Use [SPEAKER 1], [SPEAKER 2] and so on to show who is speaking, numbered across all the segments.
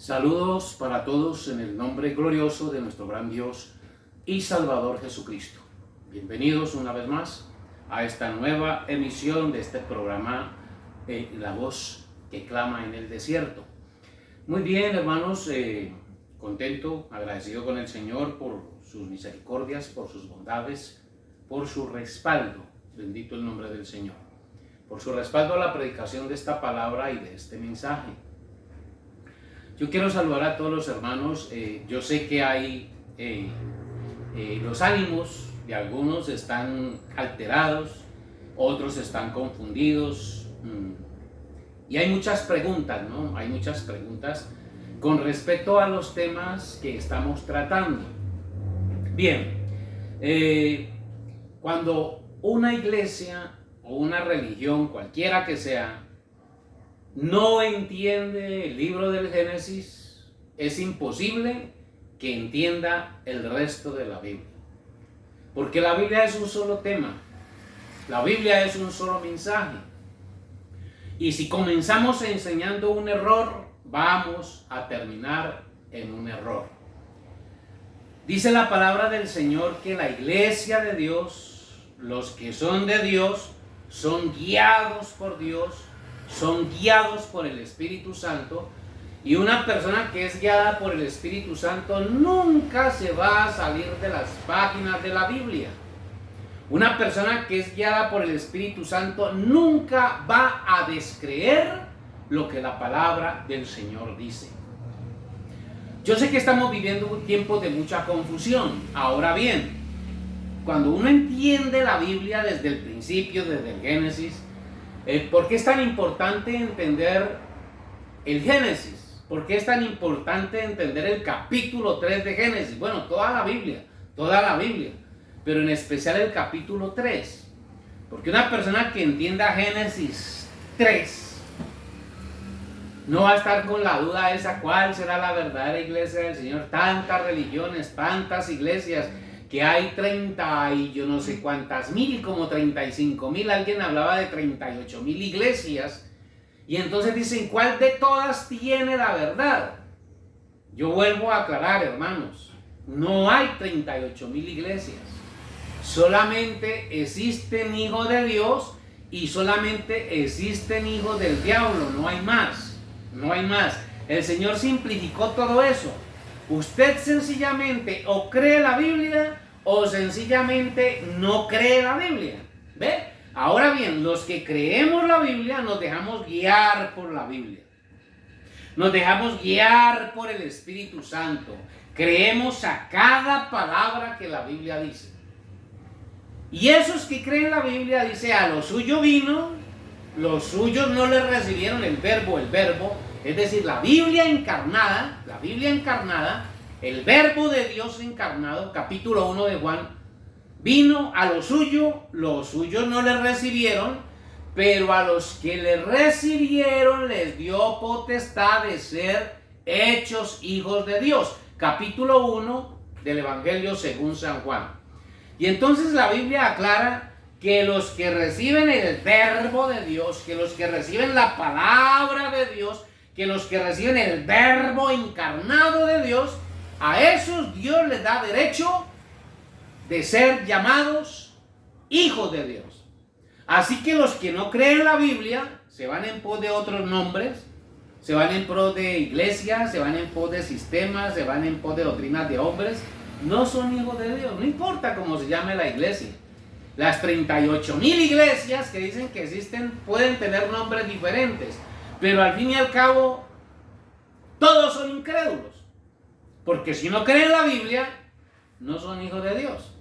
[SPEAKER 1] Saludos para todos en el nombre glorioso de nuestro gran Dios y Salvador Jesucristo. Bienvenidos una vez más a esta nueva emisión de este programa La Voz que Clama en el Desierto. Muy bien, hermanos, contento, agradecido con el Señor por sus misericordias, por sus bondades, por su respaldo. Bendito el nombre del Señor. Por su respaldo a la predicación de esta palabra y de este mensaje. Yo quiero saludar a todos los hermanos. Yo sé que hay los ánimos de algunos están alterados, otros están confundidos, y hay muchas preguntas, ¿no? Hay muchas preguntas con respecto a los temas que estamos tratando. Bien, cuando una iglesia o una religión, cualquiera que sea, no entiende el libro del Génesis, es imposible que entienda el resto de la Biblia. Porque la Biblia es un solo tema, la Biblia es un solo mensaje. Y si comenzamos enseñando un error, vamos a terminar en un error. Dice la palabra del Señor que la iglesia de Dios, los que son de Dios, son guiados por Dios, son guiados por el Espíritu Santo, y una persona que es guiada por el Espíritu Santo nunca se va a salir de las páginas de la Biblia. Una persona que es guiada por el Espíritu Santo nunca va a descreer lo que la palabra del Señor dice. Yo sé que estamos viviendo un tiempo de mucha confusión. Ahora bien, cuando uno entiende la Biblia desde el principio, desde el Génesis, ¿por qué es tan importante entender el Génesis? ¿Por qué es tan importante entender el capítulo 3 de Génesis? Bueno, toda la Biblia, pero en especial el capítulo 3. Porque una persona que entienda Génesis 3 no va a estar con la duda esa, ¿cuál será la verdadera iglesia del Señor? Tantas religiones, tantas iglesias, que hay 30 y yo no sé cuántas mil, como 35,000, alguien hablaba de 38,000 iglesias, y entonces dicen, ¿cuál de todas tiene la verdad? Yo vuelvo a aclarar, hermanos, no hay 38,000 iglesias, solamente existen hijos de Dios y solamente existen hijos del diablo, no hay más, no hay más. El Señor simplificó todo eso. Usted sencillamente o cree la Biblia o sencillamente no cree la Biblia. ¿Ve? Ahora bien, los que creemos la Biblia nos dejamos guiar por la Biblia. Nos dejamos guiar por el Espíritu Santo. Creemos a cada palabra que la Biblia dice. Y esos que creen la Biblia dice, a lo suyo vino, los suyos no le recibieron el verbo, es decir, la Biblia encarnada, el verbo de Dios encarnado, capítulo 1 de Juan, vino a lo suyo, los suyos no le recibieron, pero a los que le recibieron les dio potestad de ser hechos hijos de Dios. Capítulo 1 del Evangelio según San Juan. Y entonces la Biblia aclara que los que reciben el verbo de Dios, que los que reciben la palabra de Dios, que los que reciben el verbo encarnado de Dios, a esos Dios les da derecho de ser llamados hijos de Dios. Así que los que no creen la Biblia se van en pos de otros nombres, se van en pos de iglesias, se van en pos de sistemas, se van en pos de doctrinas de hombres. No son hijos de Dios, no importa cómo se llame la iglesia. Las 38,000 iglesias que dicen que existen pueden tener nombres diferentes, pero al fin y al cabo todos son incrédulos, porque si no creen la Biblia no son hijos de Dios.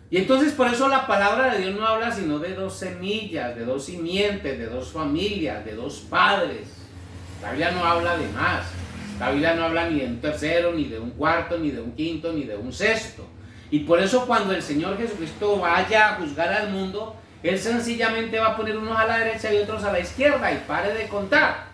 [SPEAKER 1] Y entonces por eso la palabra de Dios no habla sino de dos semillas, de dos simientes, de dos familias, de dos padres. La Biblia no habla de más. La Biblia no habla ni de un tercero, ni de un cuarto, ni de un quinto, ni de un sexto. Y por eso cuando el Señor Jesucristo vaya a juzgar al mundo, Él sencillamente va a poner unos a la derecha y otros a la izquierda, y pare de contar.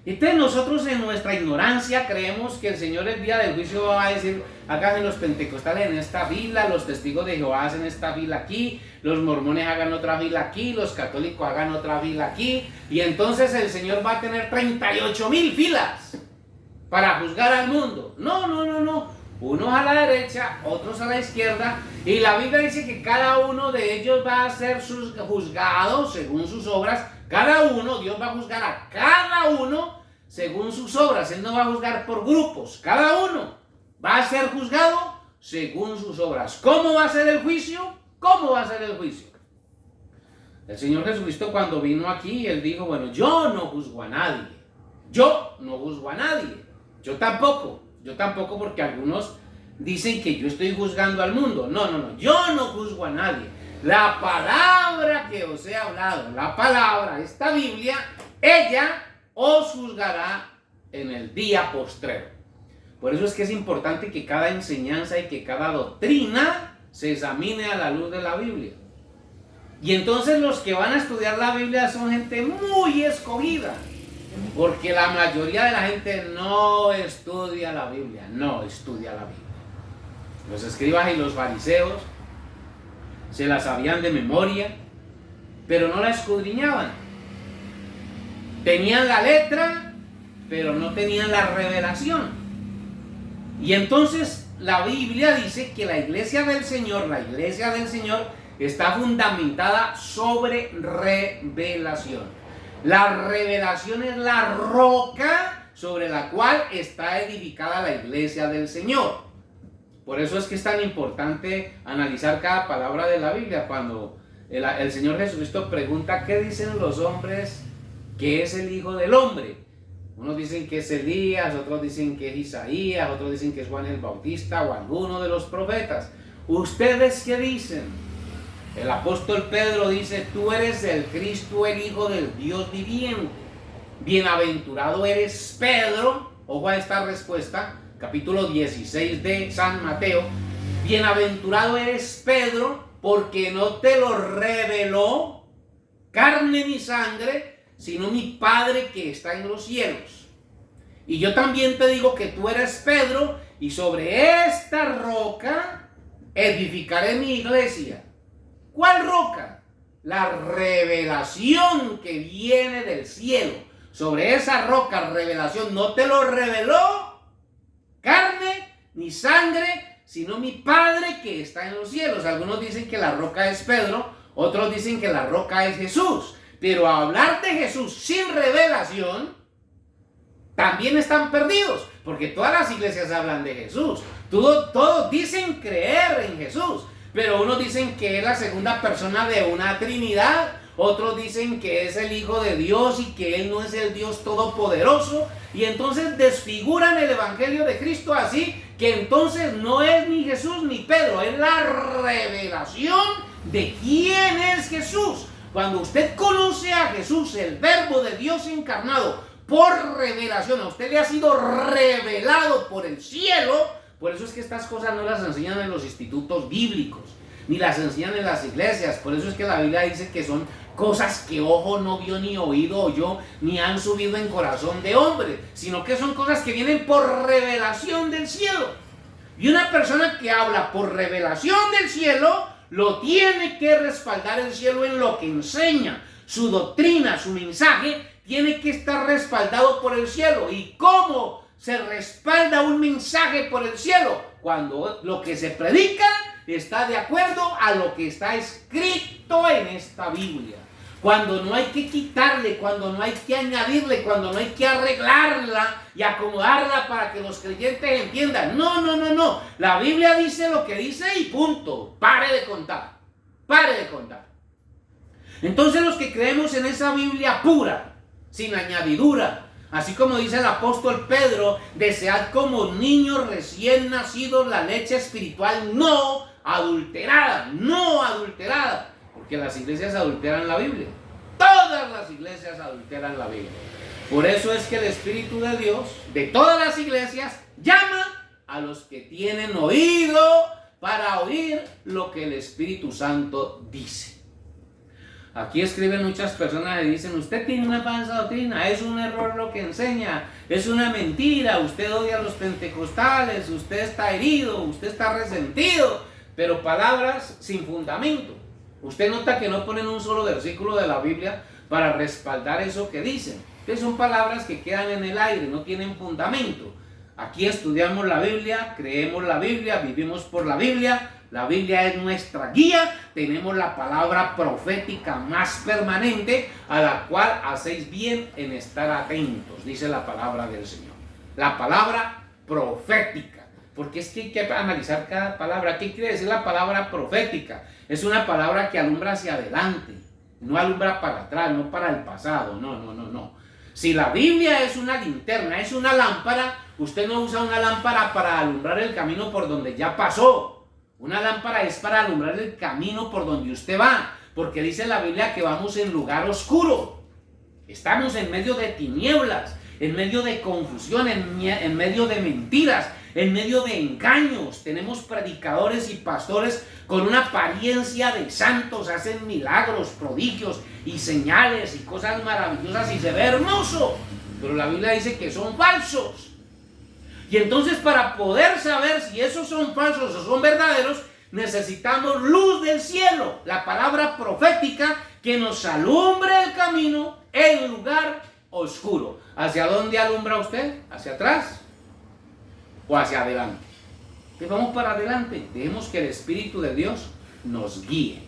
[SPEAKER 1] Entonces nosotros en nuestra ignorancia creemos que el Señor el día del juicio va a decir, hagan los pentecostales en esta fila, los testigos de Jehová hacen esta fila aquí, los mormones hagan otra fila aquí, los católicos hagan otra fila aquí, y entonces el Señor va a tener 38,000 filas para juzgar al mundo. No, no, no, no. Unos a la derecha, otros a la izquierda, y la Biblia dice que cada uno de ellos va a ser juzgado según sus obras. Cada uno, Dios va a juzgar a cada uno según sus obras. Él no va a juzgar por grupos. Cada uno va a ser juzgado según sus obras. ¿Cómo va a ser el juicio? ¿Cómo va a ser el juicio? El Señor Jesucristo cuando vino aquí, Él dijo, bueno, yo no juzgo a nadie. Yo no juzgo a nadie. Yo tampoco porque algunos dicen que yo estoy juzgando al mundo. No, no, no, yo no juzgo a nadie. La palabra que os he hablado, la palabra, esta Biblia, ella os juzgará en el día postrero. Por eso es que es importante que cada enseñanza y que cada doctrina se examine a la luz de la Biblia. Y entonces los que van a estudiar la Biblia son gente muy escogida. Porque la mayoría de la gente no estudia la Biblia, no estudia la Biblia. Los escribas y los fariseos se la sabían de memoria, pero no la escudriñaban. Tenían la letra, pero no tenían la revelación. Y entonces la Biblia dice que la iglesia del Señor está fundamentada sobre revelación. La revelación es la roca sobre la cual está edificada la iglesia del Señor. Por eso es que es tan importante analizar cada palabra de la Biblia. Cuando el Señor Jesucristo pregunta, ¿qué dicen los hombres que es el Hijo del Hombre? Unos dicen que es Elías, otros dicen que es Isaías, otros dicen que es Juan el Bautista o alguno de los profetas. ¿Ustedes qué dicen? El apóstol Pedro dice, tú eres el Cristo, el Hijo del Dios viviente. Bienaventurado eres Pedro. Ojo a esta respuesta, capítulo 16 de San Mateo. Bienaventurado eres Pedro, porque no te lo reveló carne ni sangre, sino mi Padre que está en los cielos. Y yo también te digo que tú eres Pedro, y sobre esta roca edificaré mi iglesia. ¿Cuál roca? La revelación que viene del cielo. Sobre esa roca, revelación, no te lo reveló carne ni sangre, sino mi Padre que está en los cielos. Algunos dicen que la roca es Pedro, otros dicen que la roca es Jesús. Pero a hablar de Jesús sin revelación, también están perdidos, porque todas las iglesias hablan de Jesús. Todos dicen creer en Jesús, pero unos dicen que es la segunda persona de una Trinidad, otros dicen que es el Hijo de Dios y que Él no es el Dios Todopoderoso, y entonces desfiguran el Evangelio de Cristo así, que entonces no es ni Jesús ni Pedro, es la revelación de quién es Jesús. Cuando usted conoce a Jesús, el Verbo de Dios encarnado, por revelación, a usted le ha sido revelado por el cielo. Por eso es que estas cosas no las enseñan en los institutos bíblicos, ni las enseñan en las iglesias. Por eso es que la Biblia dice que son cosas que ojo no vio, ni oído oyó, ni han subido en corazón de hombre, sino que son cosas que vienen por revelación del cielo. Y una persona que habla por revelación del cielo, lo tiene que respaldar el cielo en lo que enseña. Su doctrina, su mensaje, tiene que estar respaldado por el cielo. ¿Y cómo se respalda un mensaje por el cielo? Cuando lo que se predica está de acuerdo a lo que está escrito en esta Biblia. Cuando no hay que quitarle, cuando no hay que añadirle, cuando no hay que arreglarla y acomodarla para que los creyentes entiendan. No, no, no, no. La Biblia dice lo que dice y punto. Pare de contar. Pare de contar. Entonces los que creemos en esa Biblia pura, sin añadidura, así como dice el apóstol Pedro, desead como niños recién nacidos la leche espiritual no adulterada, no adulterada. Porque las iglesias adulteran la Biblia. Todas las iglesias adulteran la Biblia. Por eso es que el Espíritu de Dios, de todas las iglesias, llama a los que tienen oído para oír lo que el Espíritu Santo dice. Aquí escriben muchas personas y dicen, usted tiene una falsa doctrina, es un error lo que enseña, es una mentira, usted odia a los pentecostales, usted está herido, usted está resentido, pero palabras sin fundamento. Usted nota que no ponen un solo versículo de la Biblia para respaldar eso que dicen. Entonces son palabras que quedan en el aire, no tienen fundamento. Aquí estudiamos la Biblia, creemos la Biblia, vivimos por la Biblia es nuestra guía, tenemos la palabra profética más permanente a la cual hacéis bien en estar atentos, dice la palabra del Señor. La palabra profética, porque es que hay que analizar cada palabra. ¿Qué quiere decir la palabra profética? Es una palabra que alumbra hacia adelante, no alumbra para atrás, no para el pasado, no. Si la Biblia es una linterna, es una lámpara, usted no usa una lámpara para alumbrar el camino por donde ya pasó. Una lámpara es para alumbrar el camino por donde usted va, porque dice la Biblia que vamos en lugar oscuro. Estamos en medio de tinieblas, en medio de confusión, en medio de mentiras, en medio de engaños. Tenemos predicadores y pastores con una apariencia de santos, hacen milagros, prodigios y señales y cosas maravillosas y se ve hermoso, pero la Biblia dice que son falsos. Y entonces, para poder saber si esos son falsos o son verdaderos, necesitamos luz del cielo, la palabra profética que nos alumbre el camino en lugar oscuro. ¿Hacia dónde alumbra usted? ¿Hacia atrás o hacia adelante? Pues vamos para adelante, dejemos que el Espíritu de Dios nos guíe.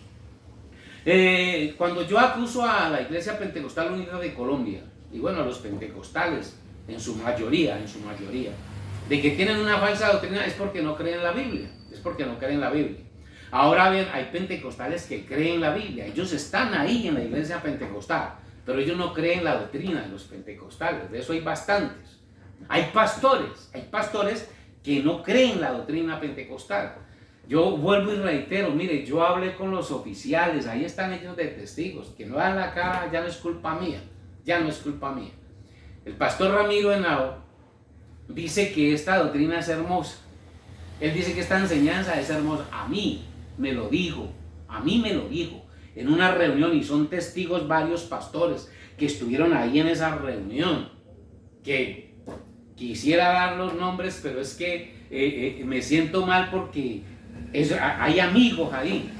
[SPEAKER 1] Cuando yo acuso a la Iglesia Pentecostal Unida de Colombia, y bueno, a los pentecostales en su mayoría, de que tienen una falsa doctrina, es porque no creen en la Biblia, Ahora bien, hay pentecostales que creen en la Biblia, ellos están ahí en la iglesia pentecostal, pero ellos no creen la doctrina de los pentecostales, de eso hay bastantes. Hay pastores que no creen la doctrina pentecostal. Yo vuelvo y reitero, mire, yo hablé con los oficiales, ahí están ellos de testigos, que no dan la cara, ya no es culpa mía. El pastor Ramiro Henao dice que esta doctrina es hermosa. Él dice que esta enseñanza es hermosa. A mí me lo dijo en una reunión, y son testigos varios pastores que estuvieron ahí en esa reunión, que quisiera dar los nombres, pero es que me siento mal porque hay amigos ahí,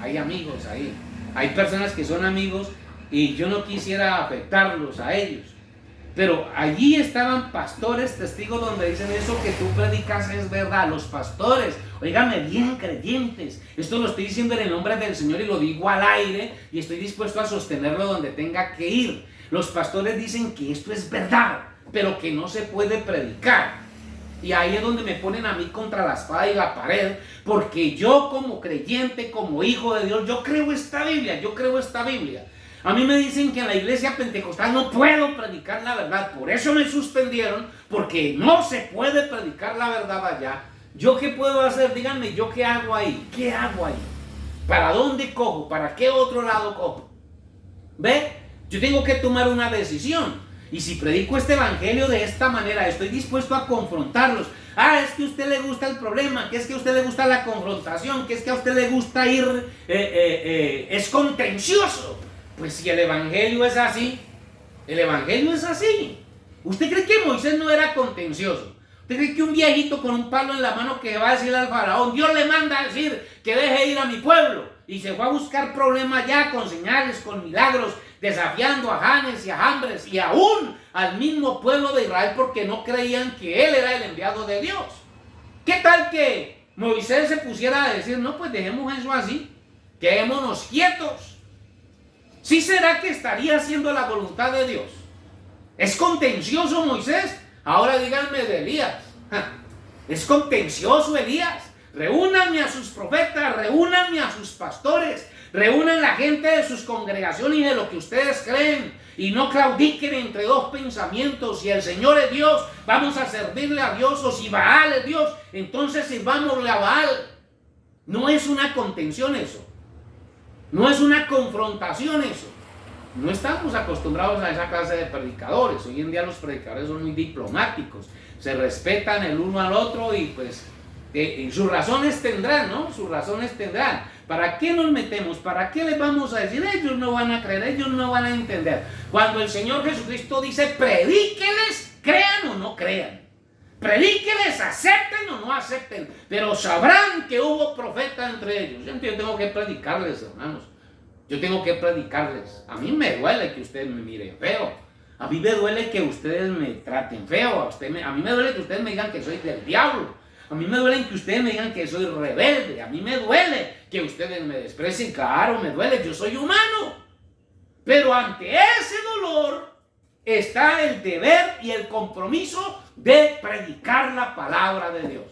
[SPEAKER 1] hay personas que son amigos y yo no quisiera afectarlos a ellos. Pero allí estaban pastores, testigos, donde dicen eso que tú predicas es verdad. Los pastores, óigame bien, creyentes, esto lo estoy diciendo en el nombre del Señor y lo digo al aire y estoy dispuesto a sostenerlo donde tenga que ir. Los pastores dicen que esto es verdad, pero que no se puede predicar. Y ahí es donde me ponen a mí contra la espada y la pared, porque yo como creyente, como hijo de Dios, yo creo esta Biblia. A mí me dicen que en la iglesia pentecostal no puedo predicar la verdad, por eso me suspendieron, porque no se puede predicar la verdad allá. ¿Yo qué puedo hacer? Díganme, ¿yo qué hago ahí? ¿Para dónde cojo? ¿Para qué otro lado cojo? ¿Ve? Yo tengo que tomar una decisión. Y si predico este evangelio de esta manera, estoy dispuesto a confrontarlos. Es que a usted le gusta el problema, que es que a usted le gusta la confrontación, que es que a usted le gusta ir, es contencioso. Pues si el evangelio es así, ¿Usted cree que Moisés no era contencioso? ¿Usted cree que un viejito con un palo en la mano que va a decirle al faraón, Dios le manda a decir que deje ir a mi pueblo? Y se fue a buscar problemas ya con señales, con milagros, desafiando a Janes y a Jambres y aún al mismo pueblo de Israel porque no creían que él era el enviado de Dios. ¿Qué tal que Moisés se pusiera a decir, no, pues dejemos eso así, quedémonos quietos? ¿Sí será que estaría haciendo la voluntad de Dios? ¿Es contencioso Moisés? Ahora díganme de Elías. ¿Es contencioso Elías? Reúnanme a sus profetas, reúnanme a sus pastores, reúnan la gente de sus congregaciones y de lo que ustedes creen, y no claudiquen entre dos pensamientos. Si el Señor es Dios, vamos a servirle a Dios, o si Baal es Dios, entonces sirvámosle a Baal. No es una contención eso. No es una confrontación eso. No estamos acostumbrados a esa clase de predicadores. Hoy en día los predicadores son muy diplomáticos, se respetan el uno al otro y pues sus razones tendrán, ¿no? Sus razones tendrán. ¿Para qué nos metemos? ¿Para qué les vamos a decir? Ellos no van a creer, ellos no van a entender. Cuando el Señor Jesucristo dice, predíqueles, crean o no crean. Predíqueles, acepten o no acepten, pero sabrán que hubo profeta entre ellos. Yo tengo que predicarles, hermanos. Yo tengo que predicarles. A mí me duele que ustedes me miren feo. A mí me duele que ustedes me traten feo. A mí me duele que ustedes me digan que soy del diablo. A mí me duele que ustedes me digan que soy rebelde. A mí me duele que ustedes me desprecien. Claro, me duele. Yo soy humano. Pero ante ese dolor está el deber y el compromiso de predicar la palabra de Dios.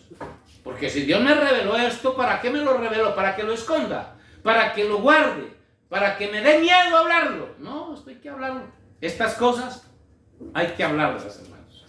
[SPEAKER 1] Porque si Dios me reveló esto, ¿para qué me lo reveló? ¿Para que lo esconda? ¿Para que lo guarde? ¿Para que me dé miedo hablarlo? No, esto hay que hablarlo. Estas cosas hay que hablarlas, hermanos.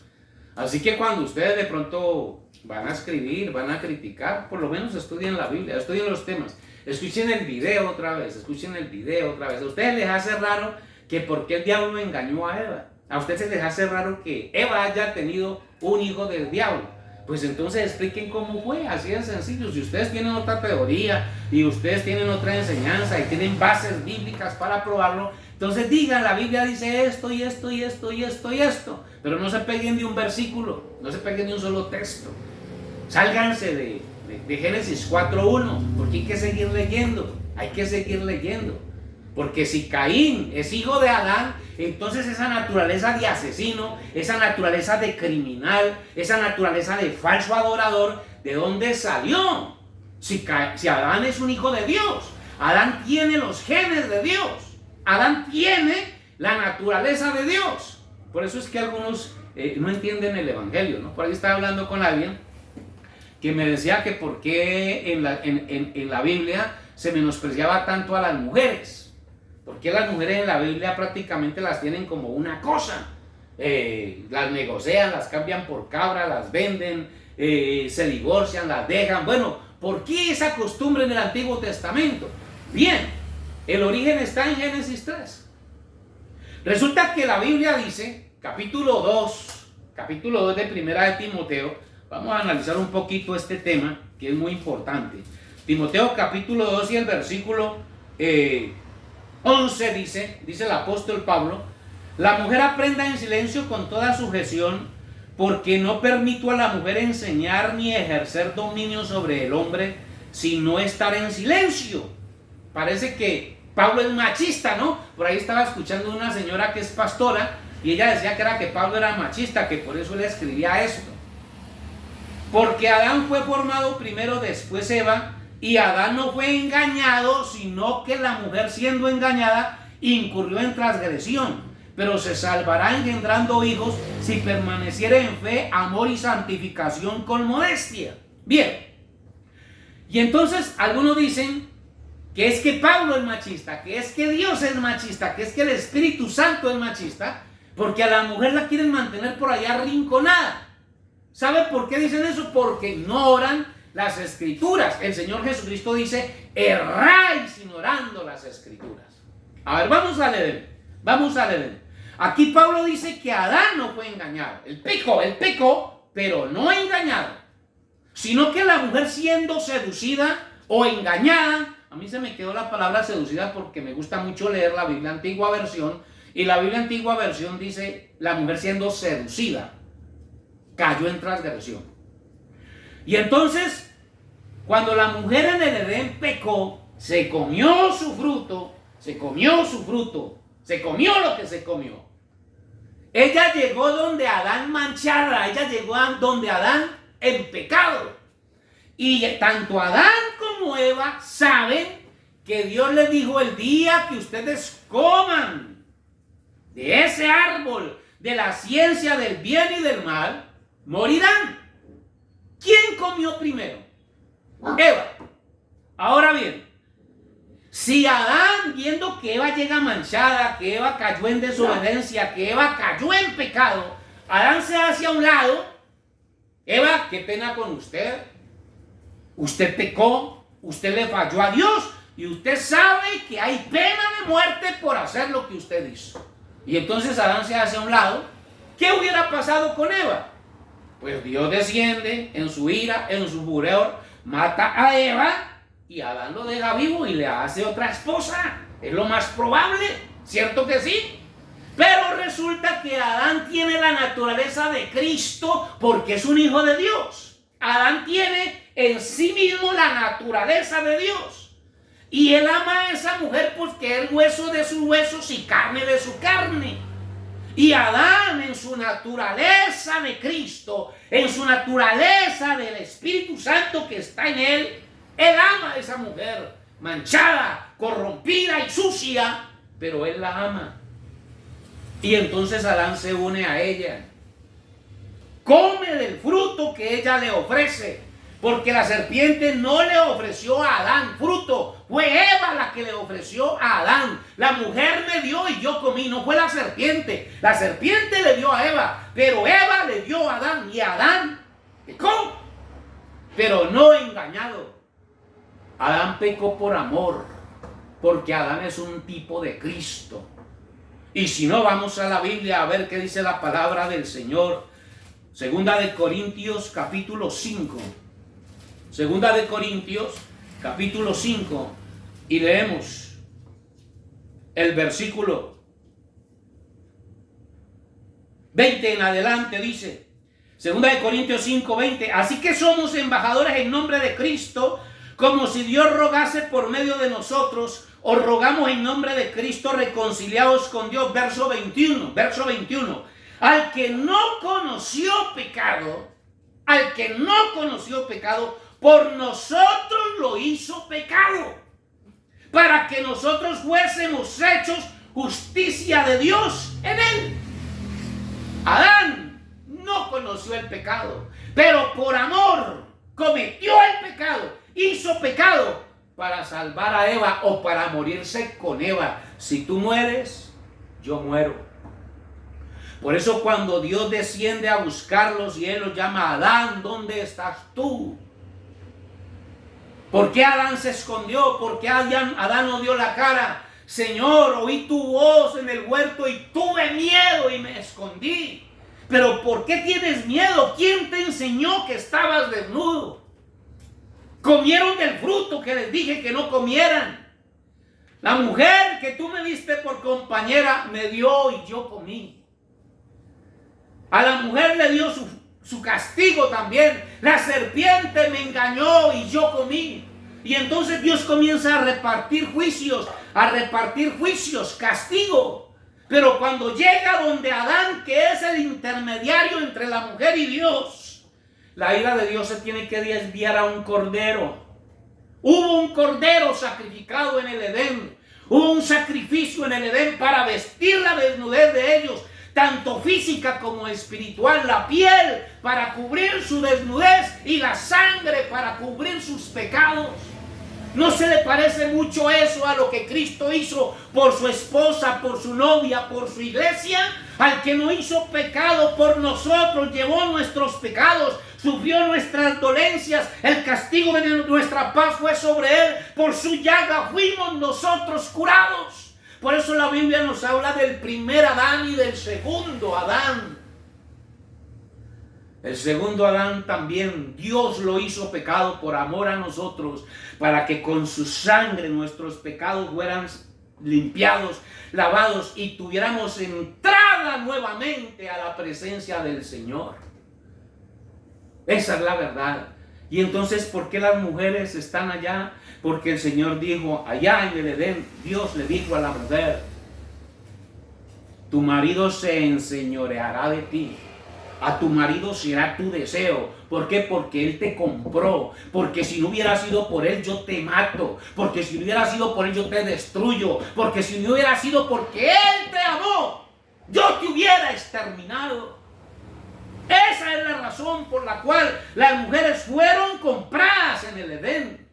[SPEAKER 1] Así que cuando ustedes de pronto van a escribir, van a criticar, por lo menos estudien la Biblia, estudien los temas. Escuchen el video otra vez, escuchen el video otra vez. A ustedes les hace raro que por qué el diablo engañó a Eva. A ustedes se les hace raro que Eva haya tenido un hijo del diablo. Pues entonces expliquen cómo fue, así de sencillo. Si ustedes tienen otra teoría y ustedes tienen otra enseñanza y tienen bases bíblicas para probarlo, entonces digan, la Biblia dice esto y esto y esto y esto y esto. Pero no se peguen de un versículo, no se peguen de un solo texto. Sálganse de Génesis 4.1, porque hay que seguir leyendo, hay que seguir leyendo. Porque si Caín es hijo de Adán, entonces esa naturaleza de asesino, esa naturaleza de criminal, esa naturaleza de falso adorador, ¿de dónde salió? Si Adán es un hijo de Dios, Adán tiene los genes de Dios, Adán tiene la naturaleza de Dios. Por eso es que algunos no entienden el evangelio, ¿no? Por ahí estaba hablando con alguien que me decía que por qué en la Biblia se menospreciaba tanto a las mujeres. Porque las mujeres en la Biblia prácticamente las tienen como una cosa. Las negocian, las cambian por cabra, las venden, se divorcian, las dejan. Bueno, ¿por qué esa costumbre en el Antiguo Testamento? Bien, el origen está en Génesis 3. Resulta que la Biblia dice, capítulo 2 de Primera de Timoteo, vamos a analizar un poquito este tema que es muy importante. Timoteo capítulo 2 y el versículo 11 dice el apóstol Pablo, la mujer aprenda en silencio con toda sujeción, porque no permito a la mujer enseñar ni ejercer dominio sobre el hombre, sino estar en silencio. Parece que Pablo es machista, ¿no? Por ahí estaba escuchando una señora que es pastora y ella decía que Pablo era machista, que por eso le escribía esto. Porque Adán fue formado primero, después Eva, y Adán no fue engañado, sino que la mujer, siendo engañada, incurrió en transgresión. Pero se salvará engendrando hijos si permaneciere en fe, amor y santificación con modestia. Bien. Y entonces algunos dicen que es que Pablo es machista, que es que Dios es machista, que es que el Espíritu Santo es machista, porque a la mujer la quieren mantener por allá arrinconada. ¿Sabe por qué dicen eso? Porque ignoran las Escrituras. El Señor Jesucristo dice, erráis ignorando las Escrituras. A ver, vamos a leer. Aquí Pablo dice que Adán no fue engañado. Él pecó, pero no engañado. Sino que la mujer siendo seducida o engañada, a mí se me quedó la palabra seducida porque me gusta mucho leer la Biblia Antigua Versión, y la Biblia Antigua Versión dice, la mujer siendo seducida, cayó en transgresión. Y entonces, cuando la mujer en el Edén pecó, se comió su fruto, se comió lo que se comió. Ella llegó donde Adán manchada, ella llegó a donde Adán en pecado. Y tanto Adán como Eva saben que Dios les dijo, el día que ustedes coman de ese árbol de la ciencia del bien y del mal, morirán. ¿Quién comió primero? Eva. Ahora bien, si Adán, viendo que Eva llega manchada, que Eva cayó en desobediencia, que Eva cayó en pecado, Adán se hace a un lado. Eva, qué pena con usted. Usted pecó, usted le falló a Dios y usted sabe que hay pena de muerte por hacer lo que usted hizo. Y entonces Adán se hace a un lado. ¿Qué hubiera pasado con Eva? Pues Dios desciende en su ira, en su furor, mata a Eva y Adán lo deja vivo y le hace otra esposa. Es lo más probable, ¿cierto que sí? Pero resulta que Adán tiene la naturaleza de Cristo porque es un hijo de Dios. Adán tiene en sí mismo la naturaleza de Dios. Y él ama a esa mujer porque es hueso de sus huesos y carne de su carne. Y Adán, en su naturaleza de Cristo, en su naturaleza del Espíritu Santo que está en él ama a esa mujer manchada, corrompida y sucia, pero él la ama. Y entonces Adán se une a ella. Come del fruto que ella le ofrece, porque la serpiente no le ofreció a Adán fruto, fue Eva la que le ofreció a Adán. La mujer me dio y yo comí, no fue la serpiente. La serpiente le dio a Eva, pero Eva le dio a Adán y Adán pecó, pero no engañado. Adán pecó por amor, porque Adán es un tipo de Cristo. Y si no, vamos a la Biblia a ver qué dice la palabra del Señor. Segunda de Corintios capítulo 5. Segunda de Corintios capítulo 5. Y leemos el versículo 20 en adelante. Dice, Segunda de Corintios 5, 20. Así que somos embajadores en nombre de Cristo, como si Dios rogase por medio de nosotros. Os rogamos en nombre de Cristo, reconciliados con Dios. Verso 21. Al que no conoció pecado, por nosotros lo hizo pecado, para que nosotros fuésemos hechos justicia de Dios en él. Adán no conoció el pecado, pero por amor cometió el pecado, hizo pecado, para salvar a Eva o para morirse con Eva. Si tú mueres, yo muero. Por eso cuando Dios desciende a buscarlos y Él los llama, Adán, ¿dónde estás tú? ¿Por qué Adán se escondió? ¿Por qué Adán no dio la cara? Señor, oí tu voz en el huerto y tuve miedo y me escondí. Pero ¿por qué tienes miedo? ¿Quién te enseñó que estabas desnudo? Comieron del fruto que les dije que no comieran. La mujer que tú me diste por compañera me dio y yo comí. A la mujer le dio su castigo también. La serpiente me engañó y yo comí. Y entonces Dios comienza a repartir juicios, castigo. Pero cuando llega donde Adán, que es el intermediario entre la mujer y Dios, la ira de Dios se tiene que desviar a un cordero. Hubo un cordero sacrificado en el Edén. Hubo un sacrificio en el Edén para vestir la desnudez de ellos, tanto física como espiritual. La piel para cubrir su desnudez y la sangre para cubrir sus pecados. ¿No se le parece mucho eso a lo que Cristo hizo por su esposa, por su novia, por su iglesia? Al que no hizo pecado por nosotros, llevó nuestros pecados, sufrió nuestras dolencias, el castigo de nuestra paz fue sobre él, por su llaga fuimos nosotros curados. Por eso la Biblia nos habla del primer Adán y del segundo Adán. El segundo Adán también Dios lo hizo pecado por amor a nosotros, para que con su sangre nuestros pecados fueran limpiados, lavados y tuviéramos entrada nuevamente a la presencia del Señor. Esa es la verdad. Y entonces, ¿por qué las mujeres están allá? Porque el Señor dijo, allá en el Edén, Dios le dijo a la mujer, tu marido se enseñoreará de ti. A tu marido será tu deseo. ¿Por qué? Porque él te compró. Porque si no hubiera sido por él, yo te mato. Porque si no hubiera sido por él, yo te destruyo. Porque si no hubiera sido porque él te amó, yo te hubiera exterminado. Esa es la razón por la cual las mujeres fueron compradas en el Edén.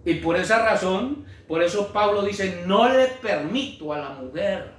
[SPEAKER 1] Y por esa razón, por eso Pablo dice, no le permito a la mujer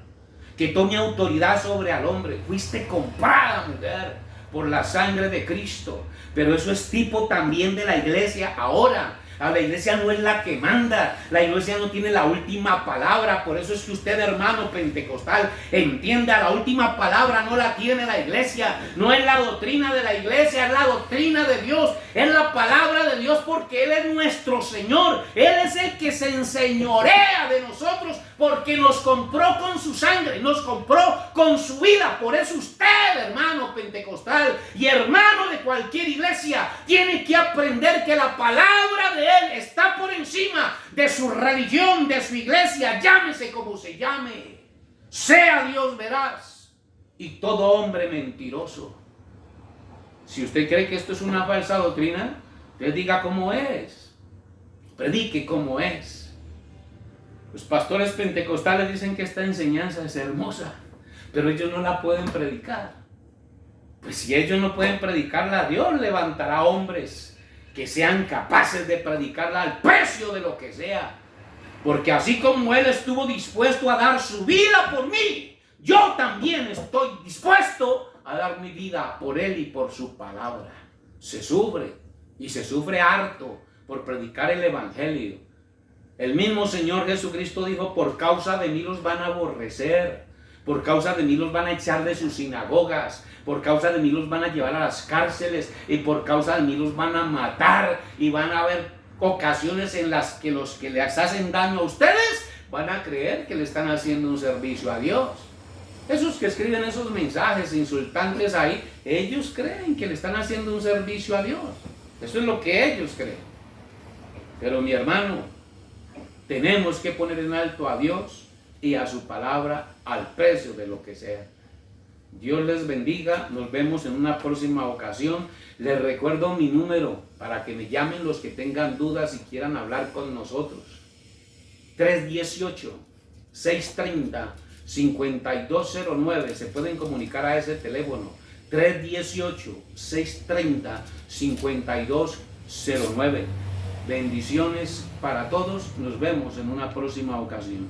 [SPEAKER 1] que tome autoridad sobre al hombre. Fuiste comprada, mujer, por la sangre de Cristo. Pero eso es tipo también de la iglesia ahora. La iglesia no es la que manda. La iglesia no tiene la última palabra. Por eso es que usted, hermano pentecostal, entienda, la última palabra no la tiene la iglesia. No es la doctrina de la iglesia, es la doctrina de Dios. Es la palabra de Dios, porque Él es nuestro Señor. Él es el que se enseñorea de nosotros, porque nos compró con su sangre, nos compró con su vida. Por eso usted, hermano pentecostal y hermano de cualquier iglesia, tiene que aprender que la palabra de Él está por encima de su religión, de su iglesia, llámese como se llame. Sea Dios veraz y todo hombre mentiroso. Si usted cree que esto es una falsa doctrina, usted diga cómo es, predique cómo es. Los pastores pentecostales dicen que esta enseñanza es hermosa, pero ellos no la pueden predicar. Pues si ellos no pueden predicarla, Dios levantará hombres que sean capaces de predicarla al precio de lo que sea. Porque así como Él estuvo dispuesto a dar su vida por mí, yo también estoy dispuesto a dar mi vida por Él y por su palabra. Se sufre, y se sufre harto por predicar el evangelio. El mismo Señor Jesucristo dijo: por causa de mí los van a aborrecer, por causa de mí los van a echar de sus sinagogas, por causa de mí los van a llevar a las cárceles, y por causa de mí los van a matar, y van a haber ocasiones en las que los que les hacen daño a ustedes van a creer que le están haciendo un servicio a Dios. Esos que escriben esos mensajes insultantes ahí, ellos creen que le están haciendo un servicio a Dios. Eso es lo que ellos creen. Pero mi hermano, tenemos que poner en alto a Dios y a su palabra al precio de lo que sea. Dios les bendiga. Nos vemos en una próxima ocasión. Les recuerdo mi número para que me llamen los que tengan dudas y quieran hablar con nosotros. 318-630-5209. Se pueden comunicar a ese teléfono. 318-630-5209. Bendiciones para todos. Nos vemos en una próxima ocasión.